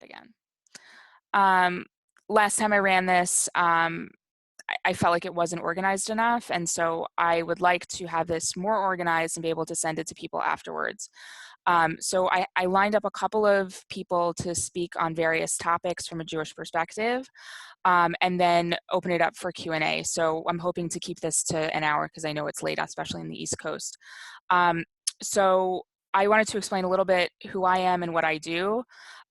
again. Last time I ran this, I felt like it wasn't organized enough, and so I would like to have this more organized and be able to send it to people afterwards. So I lined up a couple of people to speak on various topics from a Jewish perspective, and then open it up for Q&A. So I'm hoping to keep this to an hour because I know it's late, especially in the East Coast. So I wanted to explain a little bit who I am and what I do.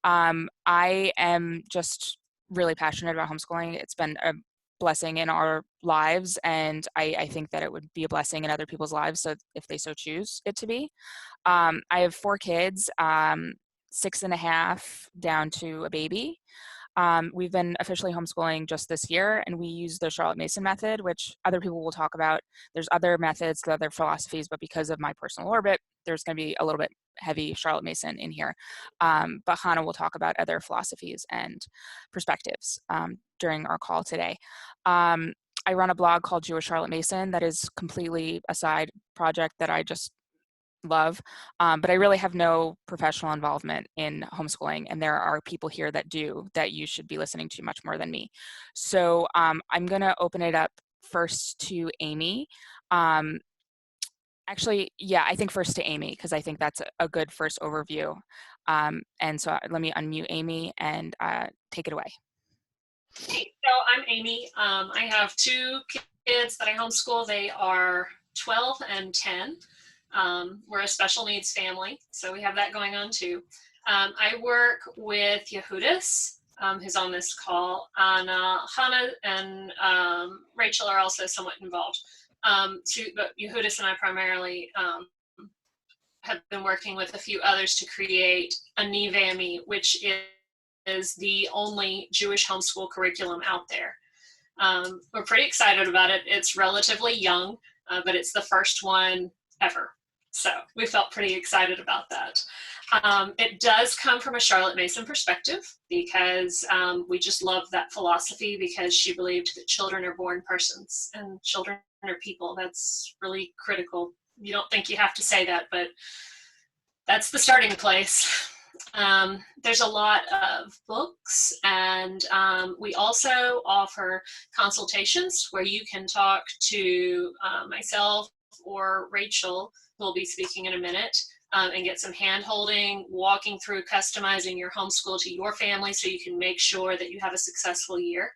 I am just really passionate about homeschooling. It's been a blessing in our lives, and I think that it would be a blessing in other people's lives, so if they so choose it to be. I have 4 kids, 6.5 down to a baby. We've been officially homeschooling just this year, and we use the Charlotte Mason method, which other people will talk about. There's other methods, other philosophies, but because of my personal orbit, there's going to be a little bit heavy Charlotte Mason in here. But Hannah will talk about other philosophies and perspectives during our call today. I run a blog called Jewish Charlotte Mason that is completely a side project that I just love, but I really have no professional involvement in homeschooling, and there are people here that do, that you should be listening to much more than me. So I'm going to open it up first to Amy. Actually, yeah, I think first to Amy, because I think that's a good first overview. And so let me unmute Amy and take it away. Hey, so I'm Amy. I have 2 kids that I homeschool. They are 12 and 10. We're a special needs family, so we have that going on too. I work with Yehudis, who's on this call, and Hannah and Rachel are also somewhat involved. But Yehudis and I primarily have been working with a few others to create Univami, which is the only Jewish homeschool curriculum out there. We're pretty excited about it. It's relatively young, but it's the first one ever. So we felt pretty excited about that. It does come from a Charlotte Mason perspective because we just love that philosophy, because she believed that children are born persons and children are people. That's really critical. You don't think you have to say that, but that's the starting place. There's a lot of books, and we also offer consultations where you can talk to myself or Rachel, who will be speaking in a minute, and get some hand-holding, walking through customizing your homeschool to your family so you can make sure that you have a successful year.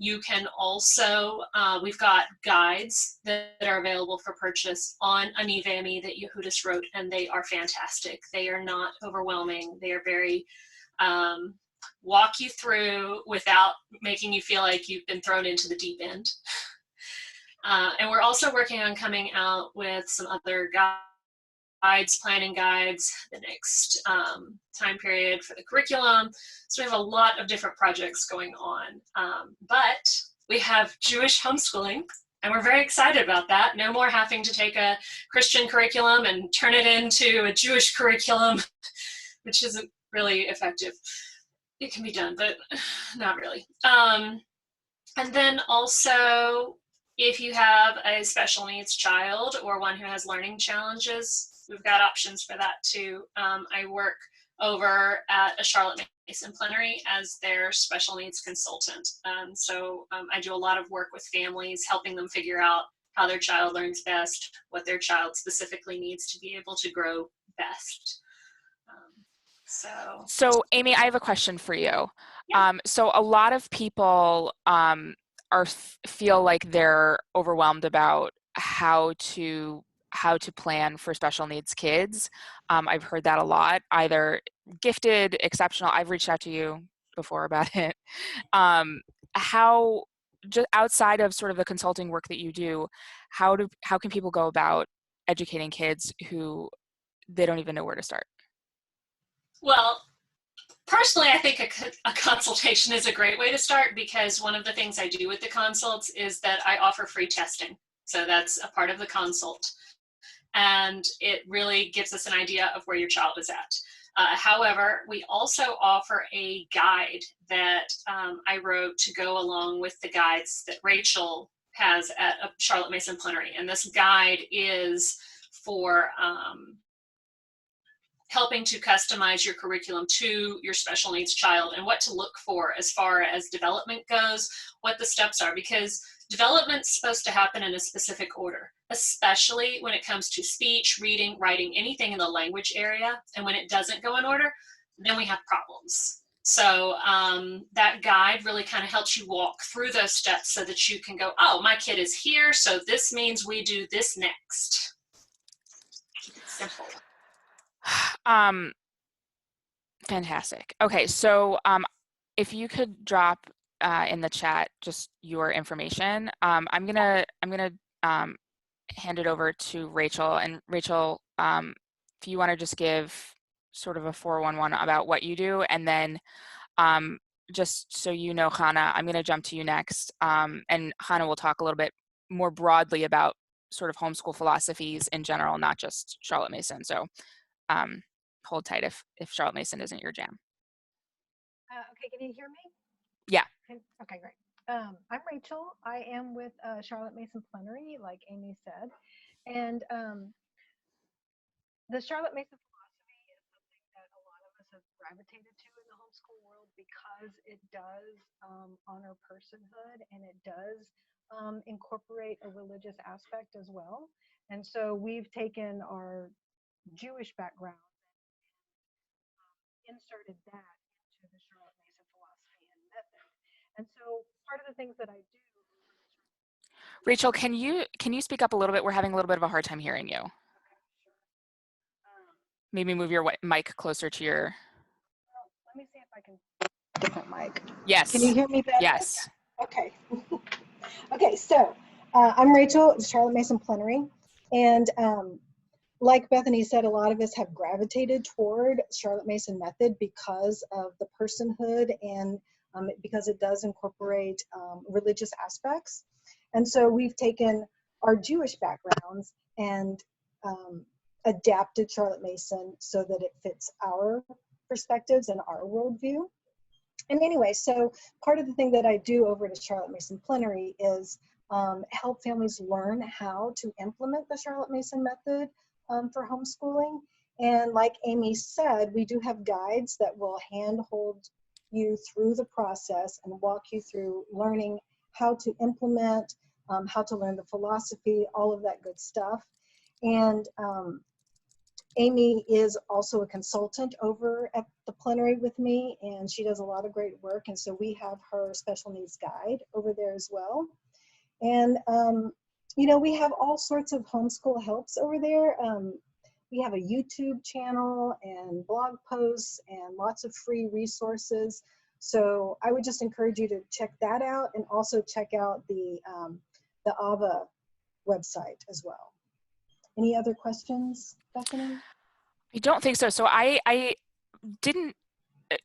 You can also, we've got guides that are available for purchase on Univami that Yehudis wrote, and they are fantastic. They are not overwhelming. They are very, walk you through without making you feel like you've been thrown into the deep end. And we're also working on coming out with some other guides, planning guides, the next time period for the curriculum. So we have a lot of different projects going on. But we have Jewish homeschooling, and we're very excited about that. No more having to take a Christian curriculum and turn it into a Jewish curriculum, which isn't really effective. It can be done, but not really. And then also, if you have a special needs child or one who has learning challenges, we've got options for that too. I work over at A Charlotte Mason Plenary as their special needs consultant. So I do a lot of work with families, helping them figure out how their child learns best, what their child specifically needs to be able to grow best. So Amy, I have a question for you. Yeah. So a lot of people feel like they're overwhelmed about how to plan for special needs kids. I've heard that a lot, either gifted, exceptional. I've reached out to you before about it. How, just outside of sort of the consulting work that you do, how can people go about educating kids who they don't even know where to start? Well, personally, I think a consultation is a great way to start, because one of the things I do with the consults is that I offer free testing. So that's a part of the consult. And it really gives us an idea of where your child is at. However, we also offer a guide that I wrote to go along with the guides that Rachel has at a Charlotte Mason Plenary. And this guide is for helping to customize your curriculum to your special needs child and what to look for as far as development goes, what the steps are, because development's supposed to happen in a specific order, especially when it comes to speech, reading, writing, anything in the language area. And when it doesn't go in order, then we have problems. So that guide really kind of helps you walk through those steps so that you can go, oh, my kid is here, so this means we do this next. Keep it simple. Fantastic. Okay, so if you could drop in the chat just your information, I'm gonna hand it over to Rachel. And Rachel, if you want to just give sort of a 411 about what you do, and then just so you know, Hannah, I'm going to jump to you next, and Hannah will talk a little bit more broadly about sort of homeschool philosophies in general, not just Charlotte Mason. So hold tight if Charlotte Mason isn't your jam. Okay, can you hear me? Yeah. Okay, great. I'm Rachel. I am with Charlotte Mason Plenary, like Amy said. And the Charlotte Mason philosophy is something that a lot of us have gravitated to in the homeschool world because it does honor personhood, and it does incorporate a religious aspect as well. And so we've taken our Jewish background and inserted that into the Charlotte Mason philosophy and method. And so part of the things that I do. Rachel, can you speak up a little bit? We're having a little bit of a hard time hearing you. Okay, sure. Maybe move your mic closer to your. Let me see if I can. Different mic. Yes. Can you hear me better? Yes. Okay. Okay, so I'm Rachel, Charlotte Mason Plenary, and like Bethany said, a lot of us have gravitated toward Charlotte Mason method because of the personhood and because it does incorporate religious aspects. And so we've taken our Jewish backgrounds and adapted Charlotte Mason so that it fits our perspectives and our worldview. And anyway, so part of the thing that I do over at Charlotte Mason Plenary is help families learn how to implement the Charlotte Mason method for homeschooling. And like Amy said, we do have guides that will handhold you through the process and walk you through learning how to implement, how to learn the philosophy, all of that good stuff. And Amy is also a consultant over at the plenary with me, and she does a lot of great work. And so we have her special needs guide over there as well. And, you know, we have all sorts of homeschool helps over there. We have a YouTube channel and blog posts and lots of free resources. So I would just encourage you to check that out, and also check out the AVA website as well. Any other questions, Bethany? I don't think so. So I didn't,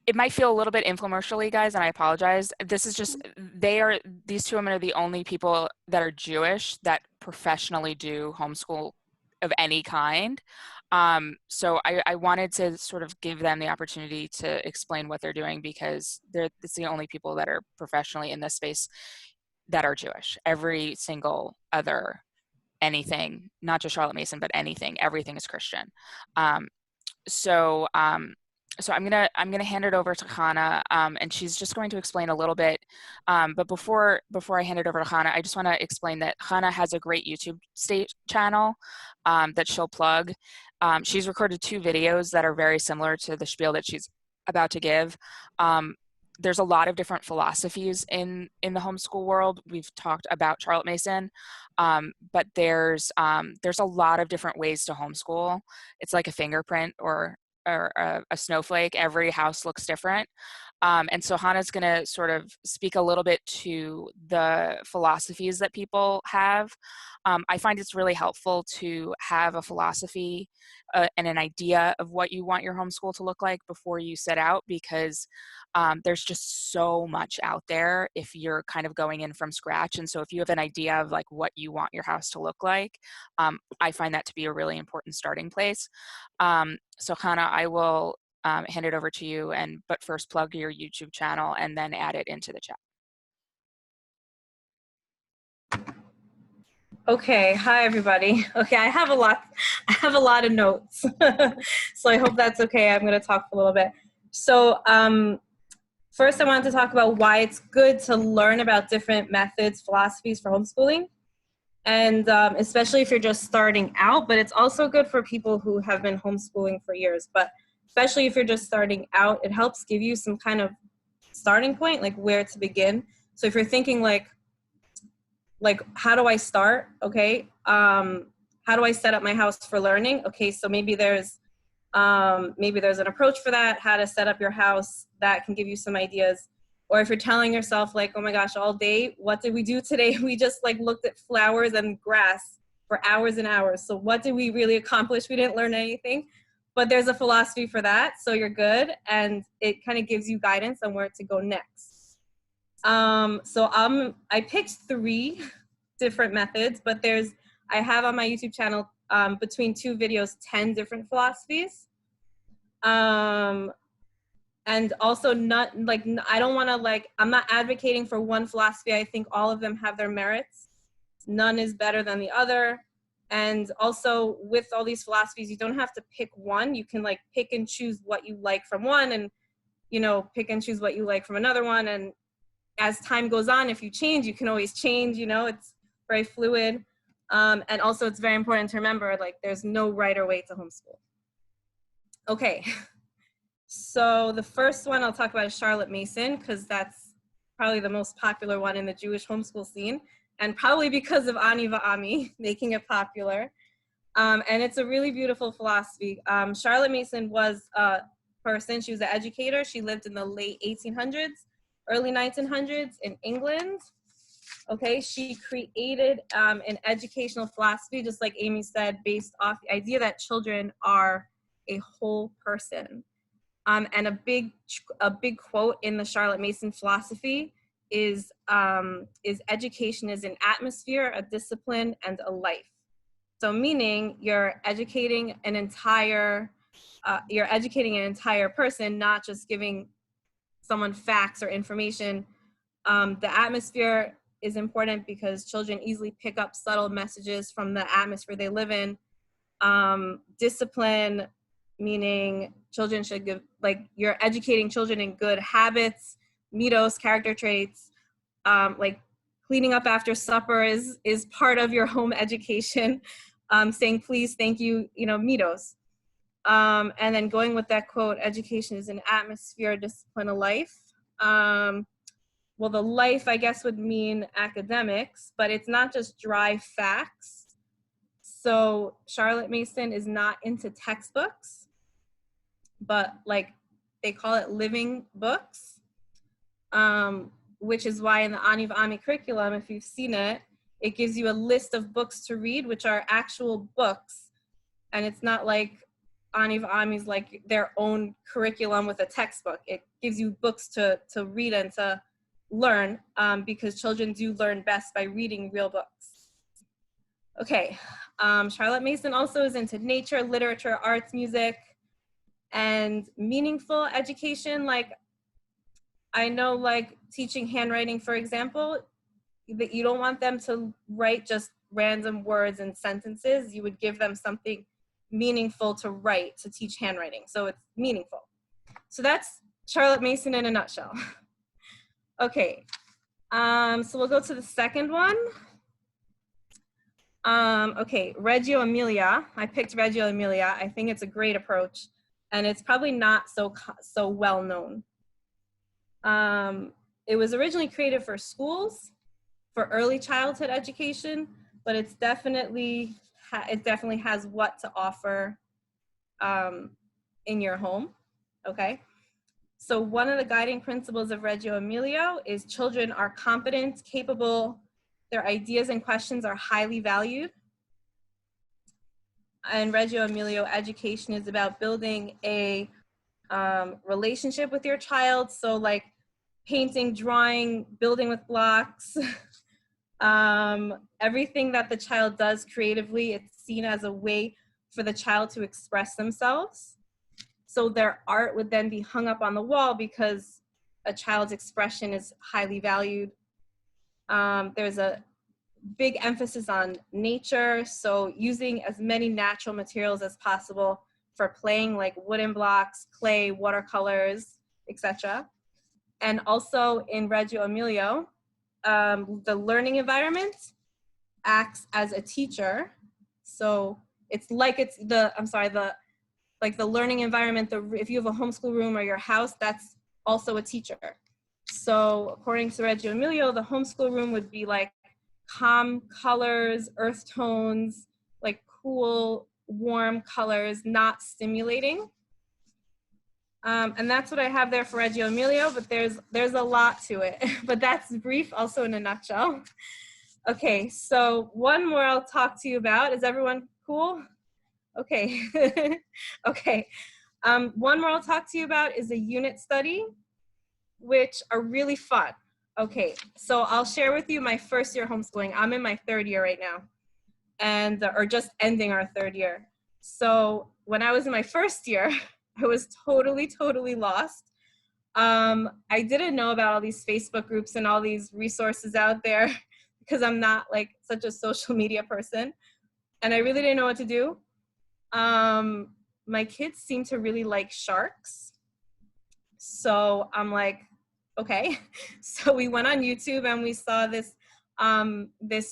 it might feel a little bit infomercially, guys, and I apologize. This is just, these two women are the only people that are Jewish that professionally do homeschool of any kind. So I wanted to sort of give them the opportunity to explain what they're doing, because it's the only people that are professionally in this space that are Jewish. Every single other anything, not just Charlotte Mason, but anything, everything is Christian. So I'm gonna hand it over to Hannah, and she's just going to explain a little bit. But before I hand it over to Hannah, I just want to explain that Hannah has a great YouTube channel that she'll plug. She's recorded 2 videos that are very similar to the spiel that she's about to give. There's a lot of different philosophies in the homeschool world. We've talked about Charlotte Mason, but there's a lot of different ways to homeschool. It's like a fingerprint or a snowflake. Every house looks different. And so Hannah's going to sort of speak a little bit to the philosophies that people have. I find it's really helpful to have a philosophy and an idea of what you want your homeschool to look like before you set out, because there's just so much out there if you're kind of going in from scratch. And so if you have an idea of like what you want your house to look like, I find that to be a really important starting place. So Hannah, I will hand it over to you, but first plug your YouTube channel and then add it into the chat. Okay, hi everybody. Okay, I have a lot of notes. So I hope that's okay. I'm going to talk for a little bit. So first I wanted to talk about why it's good to learn about different methods, philosophies for homeschooling. And especially if you're just starting out, but it's also good for people who have been homeschooling for years. But especially if you're just starting out, it helps give you some kind of starting point, like where to begin. So if you're thinking like how do I start? Okay, how do I set up my house for learning? Okay, so maybe there's an approach for that, how to set up your house that can give you some ideas. Or if you're telling yourself like, oh my gosh, all day, what did we do today? We just like looked at flowers and grass for hours and hours. So what did we really accomplish? We didn't learn anything. But there's a philosophy for that, so you're good, and it kind of gives you guidance on where to go next. I picked 3 different methods, but I have on my YouTube channel between 2 videos 10 different philosophies. And also I don't want to I'm not advocating for one philosophy. I think all of them have their merits. None is better than the other. And also with all these philosophies, you don't have to pick one. You can like pick and choose what you like from one, and pick and choose what you like from another one. And as time goes on, if you change, you can always change, it's very fluid. And also it's very important to remember, like, there's no right or way to homeschool. Okay, so the first one I'll talk about is Charlotte Mason, because that's probably the most popular one in the Jewish homeschool scene, and probably because of Ani Va'ami making it popular. And it's a really beautiful philosophy. Charlotte Mason was a person, she was an educator. She lived in the late 1800s, early 1900s in England. Okay, she created an educational philosophy, just like Amy said, based off the idea that children are a whole person. And a big quote in the Charlotte Mason philosophy is education is an atmosphere, a discipline, and a life. So meaning you're educating an entire person, not just giving someone facts or information. The atmosphere is important because children easily pick up subtle messages from the atmosphere they live in. Discipline, meaning children should you're educating children in good habits, mitos, character traits. Like cleaning up after supper is part of your home education. Saying please, thank you, mitos. And then going with that quote, education is an atmosphere, discipline, a life. Well, the life, I guess, would mean academics, but it's not just dry facts. So Charlotte Mason is not into textbooks, but they call it living books, which is why in the Ani Va'ami curriculum, if you've seen it, it gives you a list of books to read, which are actual books. And it's not like Ani Va'ami's like their own curriculum with a textbook. It gives you books to read and to learn, because children do learn best by reading real books. Okay, Charlotte Mason also is into nature, literature, arts, music, and meaningful education. Like, I know, like teaching handwriting, for example, that you don't want them to write just random words and sentences. You would give them something meaningful to write to teach handwriting, so it's meaningful. So that's Charlotte Mason in a nutshell. Okay, so we'll go to the second one. Okay, Reggio Emilia. I picked Reggio Emilia. I think it's a great approach, and it's probably not so well known. It was originally created for schools, for early childhood education, but it definitely has what to offer in your home. Okay. So one of the guiding principles of Reggio Emilia is children are competent, capable, their ideas and questions are highly valued. And Reggio Emilia education is about building a relationship with your child. So like painting, drawing, building with blocks, everything that the child does creatively, it's seen as a way for the child to express themselves. So their art would then be hung up on the wall because a child's expression is highly valued. There's a big emphasis on nature, so using as many natural materials as possible for playing, like wooden blocks, clay, watercolors, etc. And also in Reggio Emilia, the learning environment acts as a teacher. So it's like the learning environment, if you have a homeschool room or your house, that's also a teacher. So according to Reggio Emilia, the homeschool room would be like calm colors, earth tones, like cool, warm colors, not stimulating. And that's what I have there for Reggio Emilia, but there's a lot to it, but that's brief also in a nutshell. Okay, so one more I'll talk to you about. Is everyone cool? Okay, okay. One more I'll talk to you about is a unit study, which are really fun. Okay, so I'll share with you my first year homeschooling. I'm in my third year right now, or just ending our third year. So when I was in my first year, I was totally lost. I didn't know about all these Facebook groups and all these resources out there because I'm not like such a social media person, and I really didn't know what to do. My kids seem to really like sharks. So I'm like, okay. So we went on YouTube and we saw this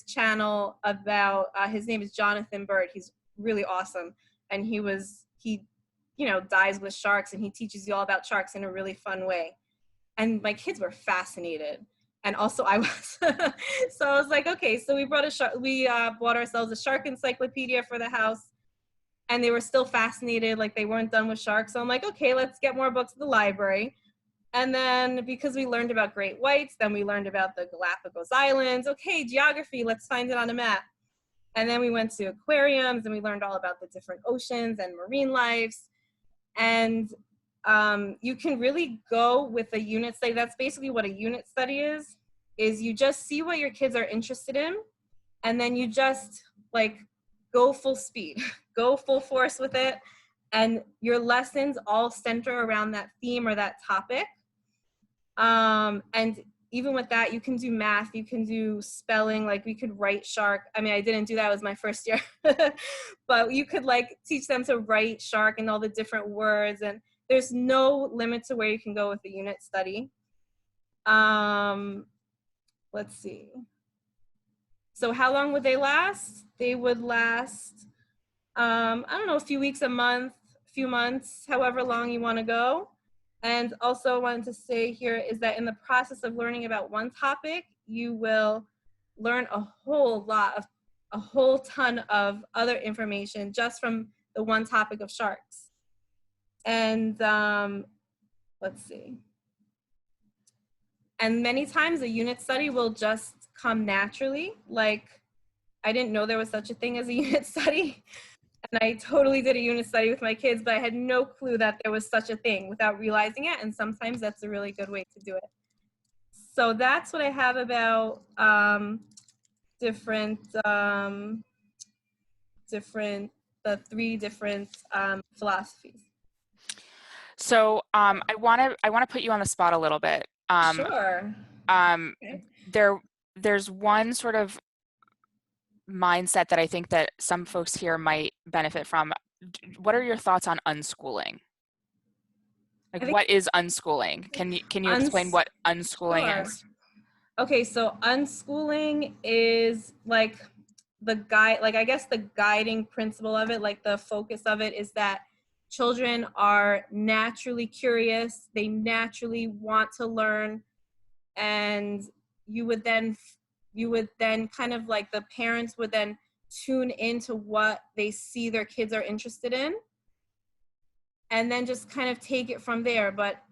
channel about, his name is Jonathan Bird. He's really awesome. And he dives with sharks, and he teaches you all about sharks in a really fun way. And my kids were fascinated. And also I was. So I was like, okay, so we bought ourselves a shark encyclopedia for the house. And they were still fascinated, like they weren't done with sharks. So I'm like, okay, let's get more books at the library. And then because we learned about great whites, then we learned about the Galapagos Islands. Okay, geography, let's find it on a map. And then we went to aquariums and we learned all about the different oceans and marine lives. And you can really go with a unit study. That's basically what a unit study is you just see what your kids are interested in, and then you just like go full speed, go full force with it. And your lessons all center around that theme or that topic. And even with that, you can do math, you can do spelling, like we could write shark. I mean, I didn't do that, it was my first year, but you could like teach them to write shark and all the different words. And there's no limit to where you can go with the unit study. Let's see. So how long would they last? They would last, I don't know, a few weeks, a month, a few months, however long you want to go. And also I wanted to say here is that in the process of learning about one topic, you will learn a whole ton of other information just from the one topic of sharks. And let's see. And many times a unit study will just come naturally. Like, I didn't know there was such a thing as a unit study. And I totally did a unit study with my kids, but I had no clue that there was such a thing without realizing it. And sometimes that's a really good way to do it. So that's what I have about the three different philosophies. So I want to put you on the spot a little bit. Sure. Okay. There's one sort of mindset that I think that some folks here might benefit from. What are your thoughts on unschooling? Like, what is unschooling? Can you explain what unschooling is? Okay, so unschooling is like I guess the guiding principle of it, like the focus of it is that children are naturally curious, they naturally want to learn, and you would then kind of like the parents would then tune into what they see their kids are interested in and then just kind of take it from there. But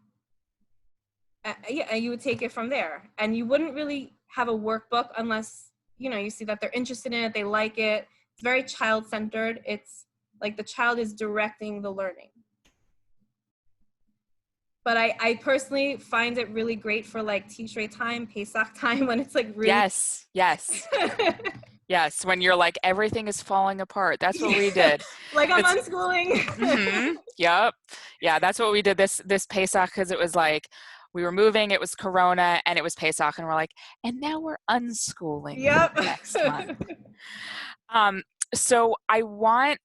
yeah, you would take it from there, and you wouldn't really have a workbook unless you see that they're interested in it, they like it. It's very child-centered. It's like the child is directing the learning. But I personally find it really great for like Tishrei time, Pesach time, when it's like really yes when you're like everything is falling apart. That's what we did. Like I'm unschooling. Mm-hmm, yep, yeah, that's what we did this Pesach, because it was like we were moving, it was Corona, and it was Pesach, and we're like, and now we're unschooling Yep. next month. So I want,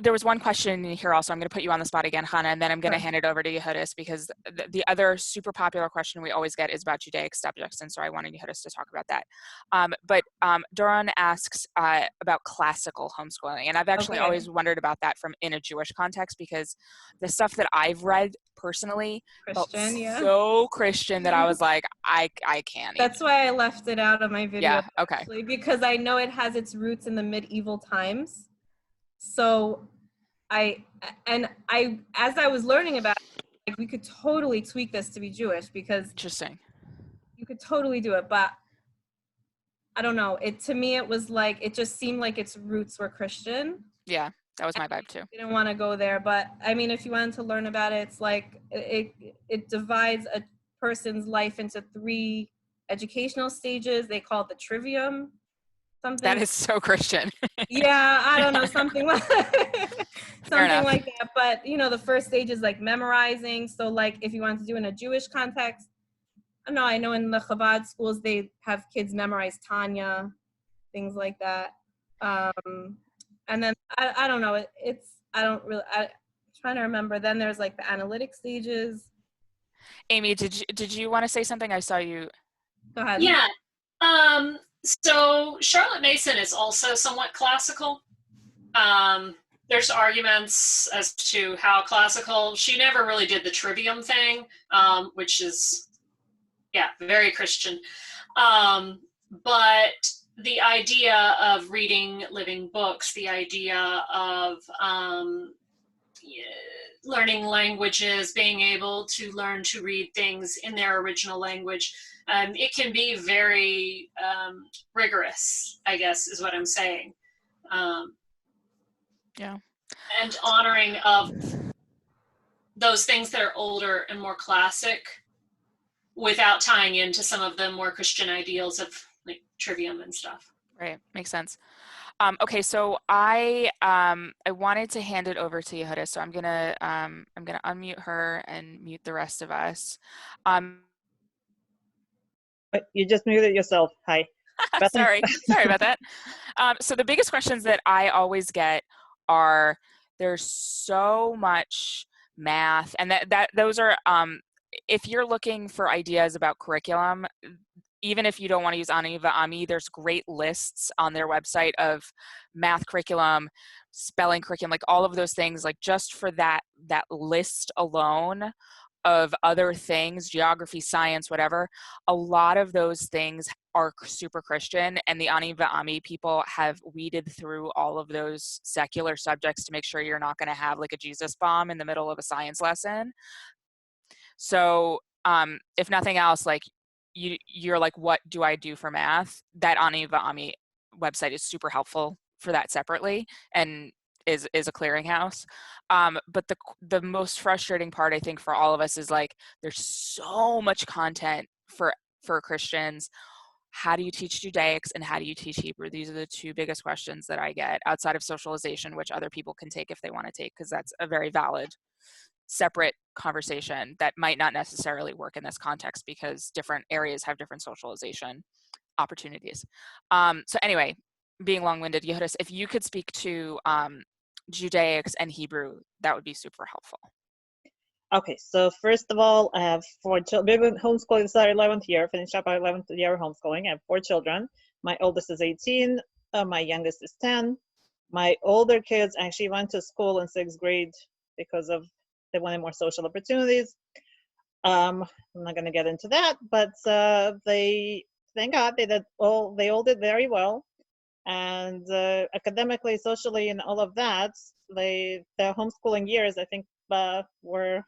there was one question in here also. I'm going to put you on the spot again, Hannah, and then I'm going to hand it over to Yehudis, because the other super popular question we always get is about Judaic subjects, and so I wanted Yehudis to talk about that. But Doron asks about classical homeschooling, and I've actually always wondered about that in a Jewish context, because the stuff that I've read personally felt so Christian that I was like, I can't. That's why I left it out of my video. Yeah, okay. Actually, because I know it has its roots in the medieval times. So as I was learning about it, like, we could totally tweak this to be Jewish, because Interesting. you could totally do it, but I don't know. To me, it was like, it just seemed like its roots were Christian. Yeah, that was my vibe too. I didn't want to go there, but I mean, if you wanted to learn about it, it's like, it divides a person's life into 3 educational stages. They call it the trivium. Something. That is so Christian. Yeah, I don't know, something like like that. But you know, the first stage is like memorizing. So like, if you want to do in a Jewish context, I know in the Chabad schools they have kids memorize Tanya, things like that. And then I don't know. I'm trying to remember. Then there's like the analytic stages. Amy, did you want to say something? I saw you. Go ahead. Yeah. So Charlotte Mason is also somewhat classical. There's arguments as to how classical. She never really did the trivium thing, which is, very Christian. But the idea of reading living books, the idea of learning languages, being able to learn to read things in their original language, it can be very rigorous, I guess, is what I'm saying. Yeah. And honoring of those things that are older and more classic without tying into some of the more Christian ideals of like trivium and stuff. Right, makes sense. Okay, so I wanted to hand it over to Yehuda, so I'm gonna unmute her and mute the rest of us. You just muted yourself. Hi. Sorry about that. So the biggest questions that I always get are, there's so much math, and those are, if you're looking for ideas about curriculum, even if you don't want to use Ani Va'ami, there's great lists on their website of math curriculum, spelling curriculum, like all of those things, like just for that list alone of other things, geography, science, whatever, a lot of those things are super Christian, and the Ani Va'ami people have weeded through all of those secular subjects to make sure you're not going to have like a Jesus bomb in the middle of a science lesson. So if nothing else, like you're like, what do I do for math? That Ani Va'ami website is super helpful for that separately, and is a clearinghouse. But the most frustrating part, I think, for all of us is like, there's so much content for Christians. How do you teach Judaics and how do you teach Hebrew? These are the 2 biggest questions that I get, outside of socialization, which other people can take if they want to take, because that's a very valid separate conversation that might not necessarily work in this context, because different areas have different socialization opportunities. So anyway, being long-winded, Yehudis, if you could speak to Judaics and Hebrew, that would be super helpful. Okay, so first of all, I have 4 children. We've been homeschooling since our 11th year, finished up our 11th year of homeschooling. I have 4 children. My oldest is 18, my youngest is 10. My older kids actually went to school in 6th grade because they wanted more social opportunities. I'm not going to get into that, but thank God, they all did very well. And academically, socially, and all of that, their homeschooling years, I think, were a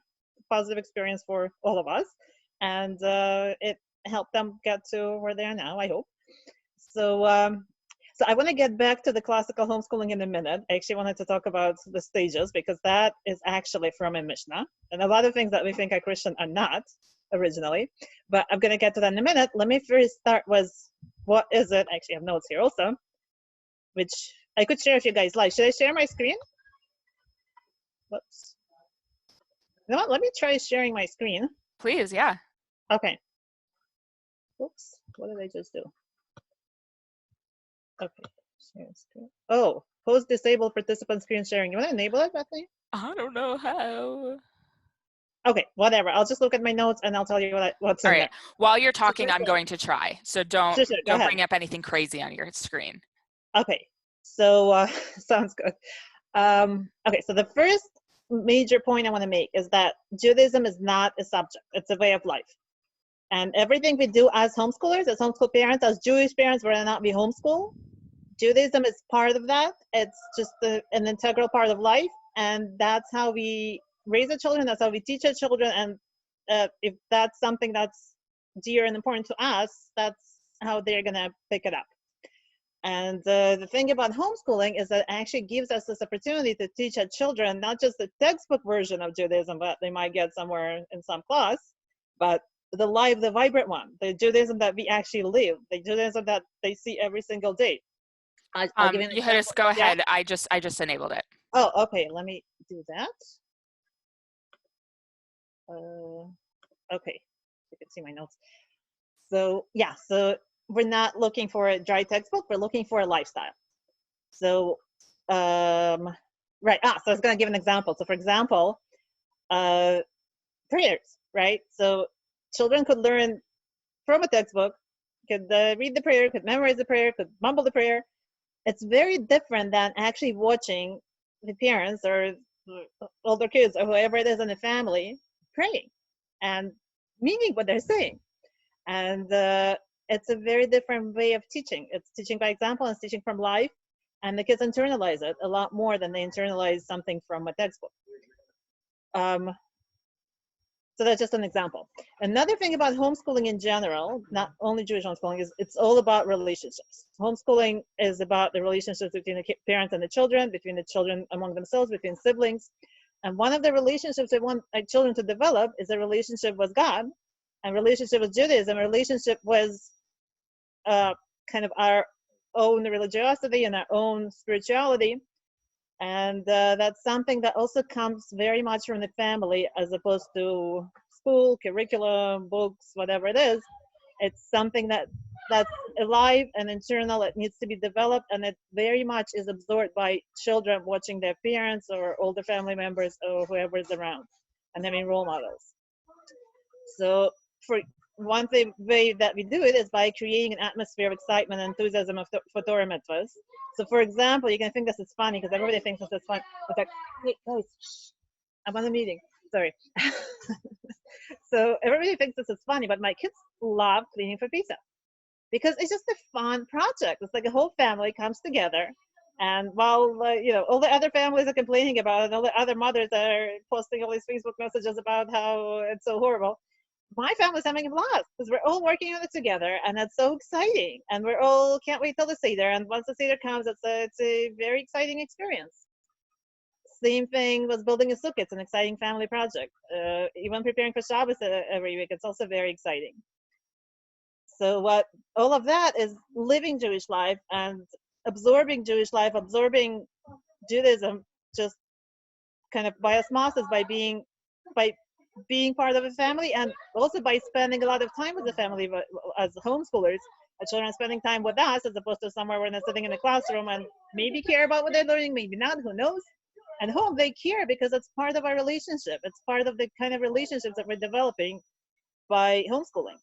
positive experience for all of us, and it helped them get to where they are now, I hope. So I want to get back to the classical homeschooling in a minute. I actually wanted to talk about the stages, because that is actually from a Mishnah, and a lot of things that we think are Christian are not originally, but I'm going to get to that in a minute. Let me first start with, what is it? I actually have notes here also, which I could share if you guys like. Should I share my screen? Whoops. You know what? Let me try sharing my screen. Please, yeah. Okay. Oops. What did I just do? Okay. Share screen. Oh, post disable participant screen sharing. You want to enable it, Bethany? I don't know how. Okay, whatever. I'll just look at my notes and I'll tell you what's All in right. there. While you're talking, I'm going to try. So don't Sure, go ahead. bring up anything crazy on your screen. Okay. So sounds good. Okay, so the first major point I want to make is that Judaism is not a subject, it's a way of life. And everything we do as homeschoolers, as homeschool parents, as Jewish parents, whether or not we homeschool, Judaism is part of that. It's just an integral part of life. And that's how we raise our children, that's how we teach our children. And if that's something that's dear and important to us, that's how they're going to pick it up. And the thing about homeschooling is that it actually gives us this opportunity to teach our children not just the textbook version of Judaism that they might get somewhere in some class, but the live, the vibrant one, the Judaism that we actually live, the Judaism that they see every single day. I'll give you an You example. just go Yeah? ahead. I just enabled it. Oh, okay. Let me do that. Okay, you can see my notes. So yeah, so we're not looking for a dry textbook. We're looking for a lifestyle. So right. So I was going to give an example. So for example, prayers, right? So children could learn from a textbook, could read the prayer, could memorize the prayer, could mumble the prayer. It's very different than actually watching the parents or older kids or whoever it is in the family praying and meaning what they're saying. And it's a very different way of teaching. It's teaching by example, it's teaching from life, and the kids internalize it a lot more than they internalize something from a textbook. So that's just an example. Another thing about homeschooling in general, not only Jewish homeschooling, is it's all about relationships. Homeschooling is about the relationships between the parents and the children, between the children among themselves, between siblings. And one of the relationships we want our children to develop is a relationship with God, and relationship with Judaism, a relationship with kind of our own religiosity and our own spirituality. And that's something that also comes very much from the family as opposed to school, curriculum, books, whatever it is. It's something that's alive and internal. It needs to be developed, and it very much is absorbed by children watching their parents or older family members or whoever is around and having role models. So for one way that we do it is by creating an atmosphere of excitement and enthusiasm for Torah mitzvahs. So for example, you can think this is funny because everybody thinks this is fun. It's like, hey guys, shh, I'm on a meeting, sorry. So everybody thinks this is funny, but my kids love cleaning for pizza because it's just a fun project. It's like a whole family comes together, and while all the other families are complaining about it, and all the other mothers are posting all these Facebook messages about how it's so horrible, my family's having a blast because we're all working on it together, and it's so exciting, and we're all can't wait till the Seder. And once the Seder comes, it's a very exciting experience. Same thing with building a sukkah. It's an exciting family project. Even preparing for Shabbos every week, it's also very exciting. So what all of that is living Jewish life and absorbing Jewish life, absorbing Judaism, just kind of by osmosis, by being part of a family, and also by spending a lot of time with the family as homeschoolers. Our children are spending time with us as opposed to somewhere where they're sitting in a classroom and maybe care about what they're learning, maybe not, who knows. And home, they care because it's part of our relationship. It's part of the kind of relationships that we're developing by homeschooling.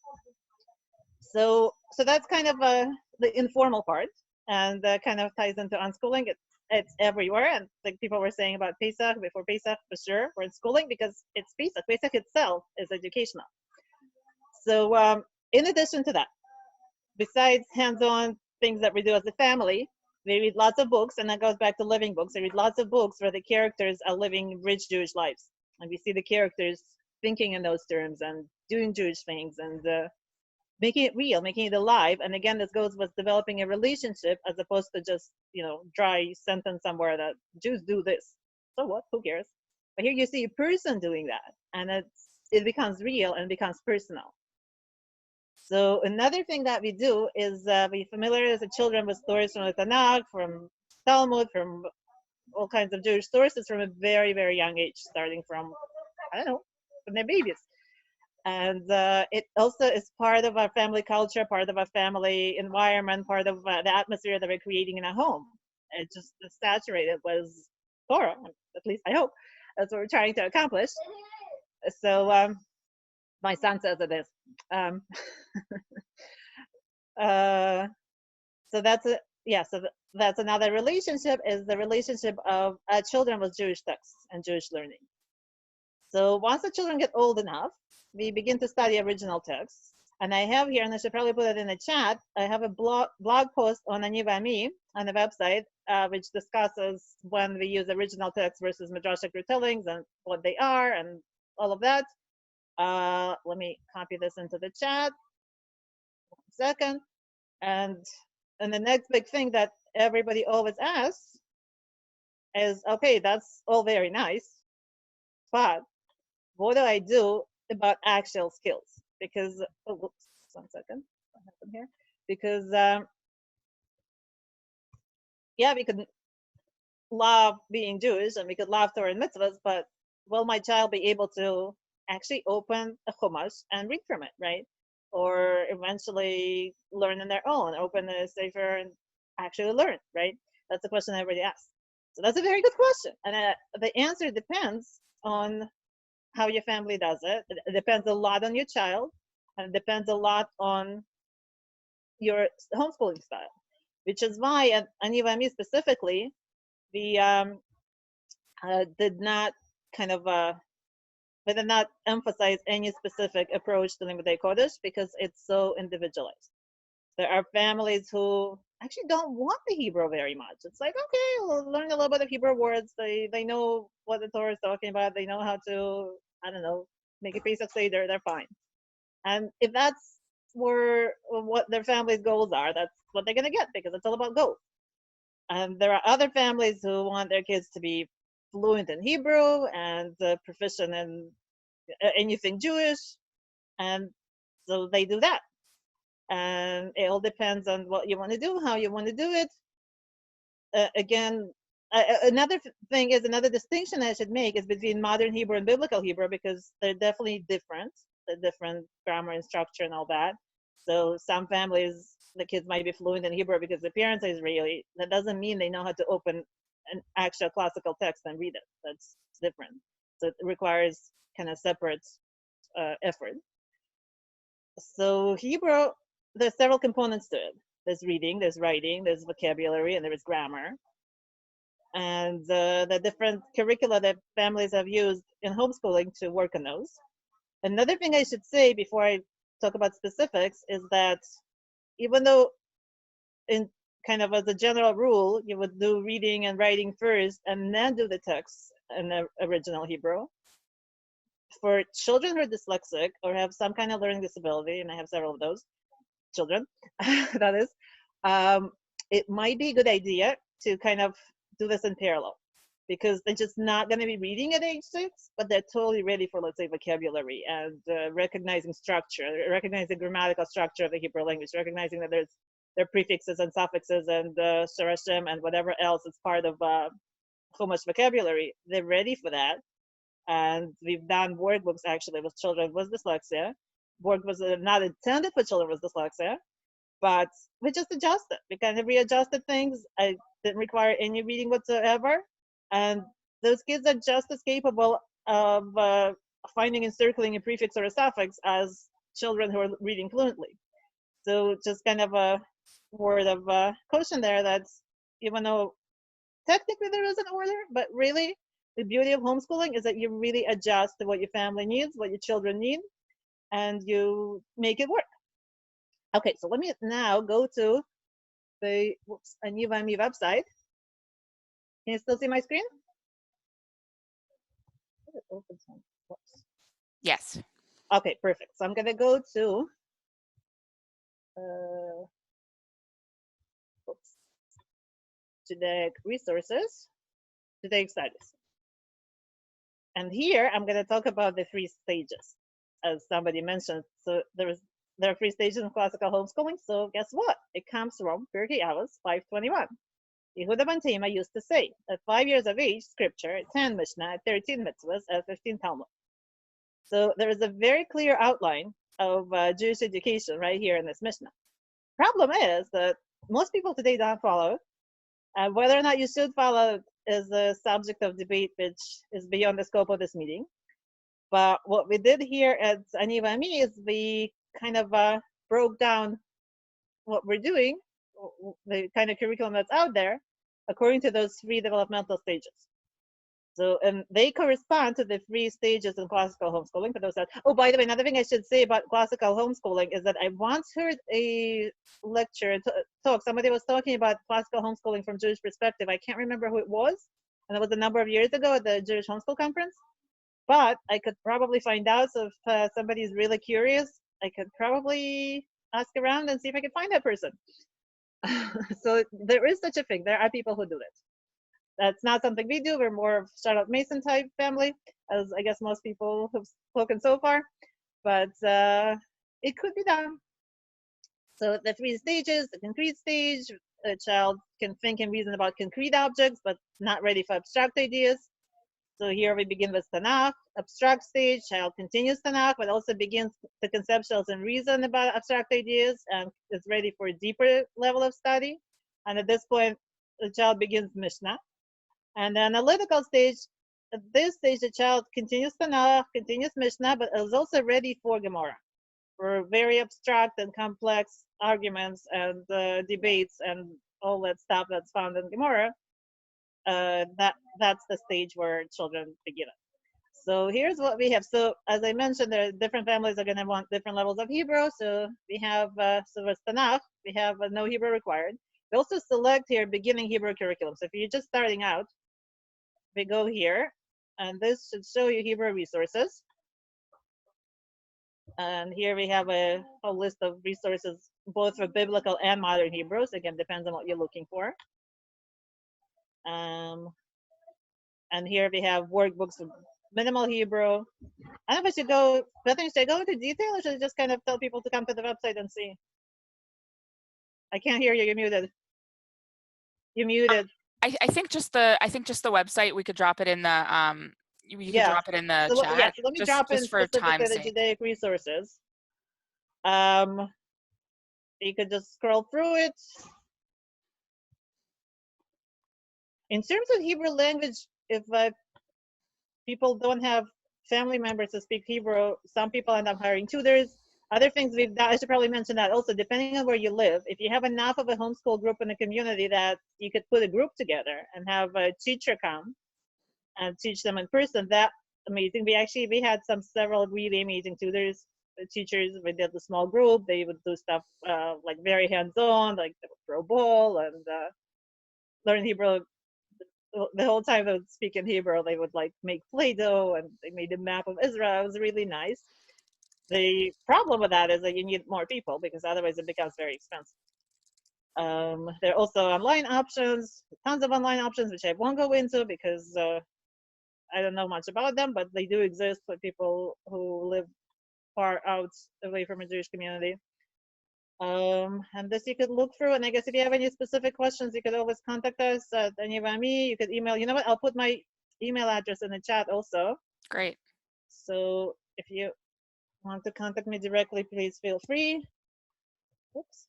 So that's kind of the informal part, and kind of ties into unschooling. It's everywhere, and like people were saying about Pesach, before Pesach, for sure, we're in schooling because it's Pesach. Pesach itself is educational. So in addition to that, besides hands-on things that we do as a family, we read lots of books, and that goes back to living books. We read lots of books where the characters are living rich Jewish lives, and we see the characters thinking in those terms and doing Jewish things and making it real, making it alive. And again, this goes with developing a relationship as opposed to just dry sentence somewhere that Jews do this. So what? Who cares? But here you see a person doing that, and it becomes real and becomes personal. So another thing that we do is we familiarize the children with stories from the Tanakh, from Talmud, from all kinds of Jewish sources from a very, very young age, starting from I don't know, when they're babies. And it also is part of our family culture, part of our family environment, part of the atmosphere that we're creating in a home. It just is saturated with Torah, at least I hope. That's what we're trying to accomplish. So my son says it is. Um, so that's a, yeah, so that's another relationship, is the relationship of children with Jewish texts and Jewish learning. So once the children get old enough, we begin to study original texts. And I have here, and I should probably put it in the chat, I have a blog post on Anivami on the website, which discusses when we use original text versus midrashic retellings and what they are and all of that. Let me copy this into the chat. 1 second. And the next big thing that everybody always asks is, okay, that's all very nice, but what do I do about actual skills? Because, oh, whoops, 1 second, what happened here? Because, yeah, we could love being Jewish and we could love Torah and mitzvahs, but will my child be able to actually open a chumash and read from it, right? Or eventually learn on their own, open a sefer and actually learn, right? That's the question everybody asks. So that's a very good question. And the answer depends on how your family does it. It depends a lot on your child, and it depends a lot on your homeschooling style, which is why at Anivami specifically, we did not kind of we did not emphasize any specific approach to Limudei Kodesh because it's so individualized. There are families who actually don't want the Hebrew very much. It's like, okay, we'll learn a little bit of Hebrew words. They know what the Torah is talking about. They know how to, I don't know, make a Pesach Seder. They're fine. And if that's what their family's goals are, that's what they're going to get because it's all about goals. And there are other families who want their kids to be fluent in Hebrew and proficient in anything Jewish. And so they do that. And it all depends on what you want to do, how you want to do it. Again, another thing is, another distinction I should make is between modern Hebrew and biblical Hebrew, because they're definitely different. They're different grammar and structure and all that. So some families, the kids might be fluent in Hebrew because the parents are Israeli. That doesn't mean they know how to open an actual classical text and read it. That's different. So it requires kind of separate effort. So Hebrew, there's several components to it. There's reading, there's writing, there's vocabulary, and there's grammar. And the different curricula that families have used in homeschooling to work on those. Another thing I should say before I talk about specifics is that even though in kind of as a general rule, you would do reading and writing first and then do the text in the original Hebrew, for children who are dyslexic or have some kind of learning disability, and I have several of those children, that is, it might be a good idea to kind of do this in parallel, because they're just not going to be reading at age 6, but they're totally ready for, let's say, vocabulary and recognizing structure, recognizing grammatical structure of the Hebrew language, recognizing that there are prefixes and suffixes and sharashim and whatever else is part of Chumash vocabulary. They're ready for that. And we've done workbooks actually with children with dyslexia. Work was not intended for children with dyslexia, but we just adjusted. We kind of readjusted things. I didn't require any reading whatsoever. And those kids are just as capable of finding and circling a prefix or a suffix as children who are reading fluently. So just kind of a word of caution there, that even though technically there is an order, but really the beauty of homeschooling is that you really adjust to what your family needs, what your children need, and you make it work. Okay, so let me now go to the Anivami website. Can you still see my screen? Yes. Okay, perfect. So I'm going to go to Judaic resources, Judaic studies. And here I'm going to talk about the 3 stages, as somebody mentioned. So there are 3 stages in classical homeschooling. So guess what? It comes from Pirkei Avos 5:21. Yehuda ben Tema used to say, at 5 years of age, scripture, 10 Mishnah, 13 mitzvahs, and 15 Talmud. So there is a very clear outline of Jewish education right here in this Mishnah. Problem is that most people today don't follow it. Whether or not you should follow it is a subject of debate, which is beyond the scope of this meeting. But what we did here at Anivami is we kind of broke down what we're doing, the kind of curriculum that's out there, according to those 3 developmental stages. So, and they correspond to the 3 stages in classical homeschooling. For those that, oh, by the way, another thing I should say about classical homeschooling is that I once heard a lecture talk. Somebody was talking about classical homeschooling from Jewish perspective. I can't remember who it was, and it was a number of years ago at the Jewish Homeschool Conference. But I could probably find out. So if somebody is really curious, I could probably ask around and see if I could find that person. So there is such a thing. There are people who do it. That's not something we do. We're more of Charlotte Mason type family, as I guess most people have spoken so far. But it could be done. So the 3 stages, the concrete stage, a child can think and reason about concrete objects, but not ready for abstract ideas. So here we begin with Tanakh, abstract stage, child continues Tanakh, but also begins to conceptualize and reason about abstract ideas and is ready for a deeper level of study. And at this point, the child begins Mishnah. And the analytical stage, at this stage, the child continues Tanakh, continues Mishnah, but is also ready for Gemara, for very abstract and complex arguments and debates and all that stuff that's found in Gemara. That's the stage where children begin. So here's what we have. So as I mentioned, there are different families are going to want different levels of Hebrew. So we have so with Tanakh, we have no Hebrew required. We also select here beginning Hebrew curriculum. So if you're just starting out, we go here, and this should show you Hebrew resources. And here we have a whole list of resources, both for biblical and modern Hebrews. Again, depends on what you're looking for. And here we have workbooks with minimal Hebrew. I don't know if I should go, Bethany, should I go into detail or should I just kind of tell people to come to the website and see? I can't hear you, you're muted. You're muted. I think just the website, we could drop it in the you could drop it in the so, chat. Yeah, so let me drop in just for specifically time's the sake. Judaic resources. You could just scroll through it. In terms of Hebrew language, if people don't have family members to speak Hebrew, some people end up hiring tutors. Other things we've done, I should probably mention that also, depending on where you live, if you have enough of a homeschool group in the community that you could put a group together and have a teacher come and teach them in person, that's amazing. We had several really amazing tutors, teachers. We did the small group. They would do stuff like very hands-on, like they would throw ball and learn Hebrew. The whole time they would speak in Hebrew, they would like make Play-Doh and they made a map of Israel. It was really nice. The problem with that is that you need more people because otherwise it becomes very expensive. There are also online options, tons of online options, which I won't go into because I don't know much about them, but they do exist for people who live far out away from a Jewish community. And this you could look through, and I guess if you have any specific questions, you could always contact us at Anivami. You could email, you know what, I'll put my email address in the chat also. Great. So if you want to contact me directly, please feel free. Oops.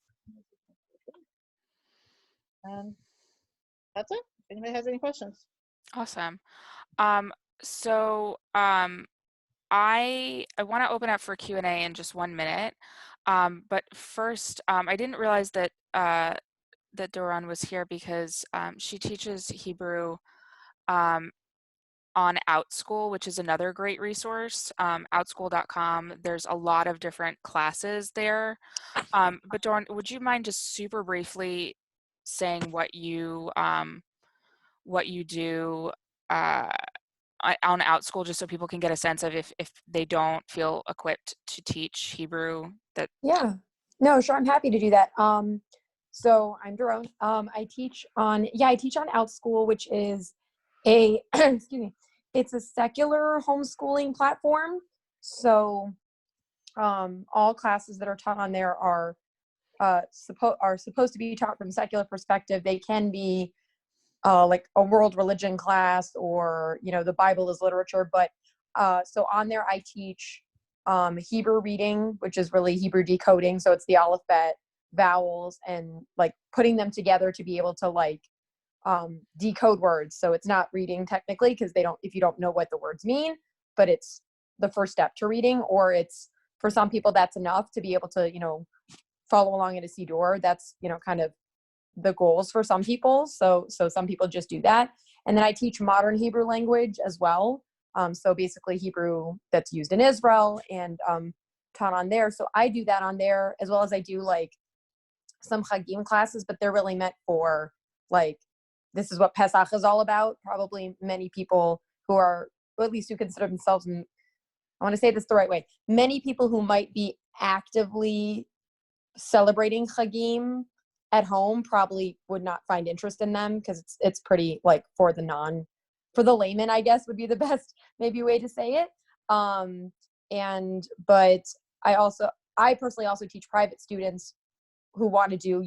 That's it. If anybody has any questions. Awesome. I want to open up for Q&A in just 1 minute. But first, I didn't realize that that Doron was here because she teaches Hebrew on Outschool, which is another great resource, outschool.com. There's a lot of different classes there. But Doron, would you mind just super briefly saying what you do on Outschool, just so people can get a sense of if they don't feel equipped to teach Hebrew? Yeah, no, sure, I'm happy to do that. So I'm Doron. I teach on Outschool, which is a excuse me, it's a secular homeschooling platform. So all classes that are taught on there are supposed to be taught from a secular perspective. They can be like a world religion class or, the Bible is literature, but So on there, I teach Hebrew reading, which is really Hebrew decoding. So it's the alphabet, vowels, and like putting them together to be able to like decode words. So it's not reading technically because if you don't know what the words mean, but it's the first step to reading, or it's, for some people that's enough to be able to, follow along in a siddur. That's, kind of the goals for some people. So some people just do that. And then I teach modern Hebrew language as well. So basically Hebrew that's used in Israel and taught on there. So I do that on there, as well as I do like some Chagim classes, but they're really meant for like, this is what Pesach is all about. Probably many people who are, or at least who consider themselves, I want to say this the right way, many people who might be actively celebrating Chagim at home probably would not find interest in them, because it's pretty like for the layman, I guess would be the best maybe way to say it. But I personally also teach private students who want to do,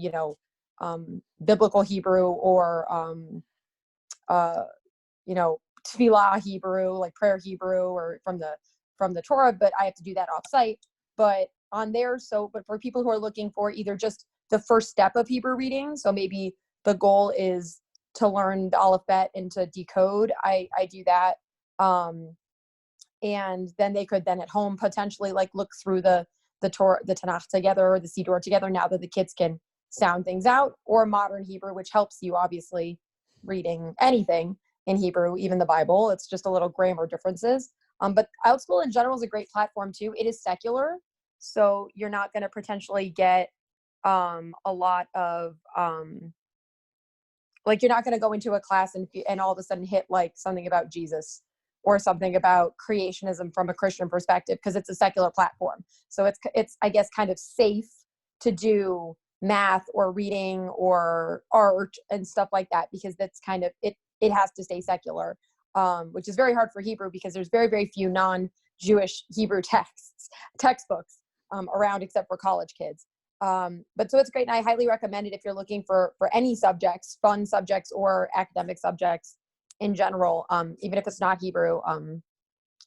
biblical Hebrew or, tefillah Hebrew, like prayer Hebrew, or from the Torah, but I have to do that off site. But on there, but for people who are looking for either just the first step of Hebrew reading, so maybe the goal is to learn the alphabet and to decode, I do that. And then they could then at home potentially like look through the Torah, the Tanakh together, or the Siddur together, now that the kids can sound things out, or modern Hebrew, which helps you obviously reading anything in Hebrew, even the Bible. It's just a little grammar differences. But Outschool in general is a great platform too. It is secular, so you're not going to potentially get a lot of like, you're not going to go into a class and all of a sudden hit like something about Jesus or something about creationism from a Christian perspective, because it's a secular platform. So it's I guess kind of safe to do math or reading or art and stuff like that, because that's kind of it has to stay secular, which is very hard for Hebrew because there's very, very few non-Jewish Hebrew textbooks around, except for college kids. But so it's great, and I highly recommend it if you're looking for any subjects, fun subjects or academic subjects in general, even if it's not Hebrew.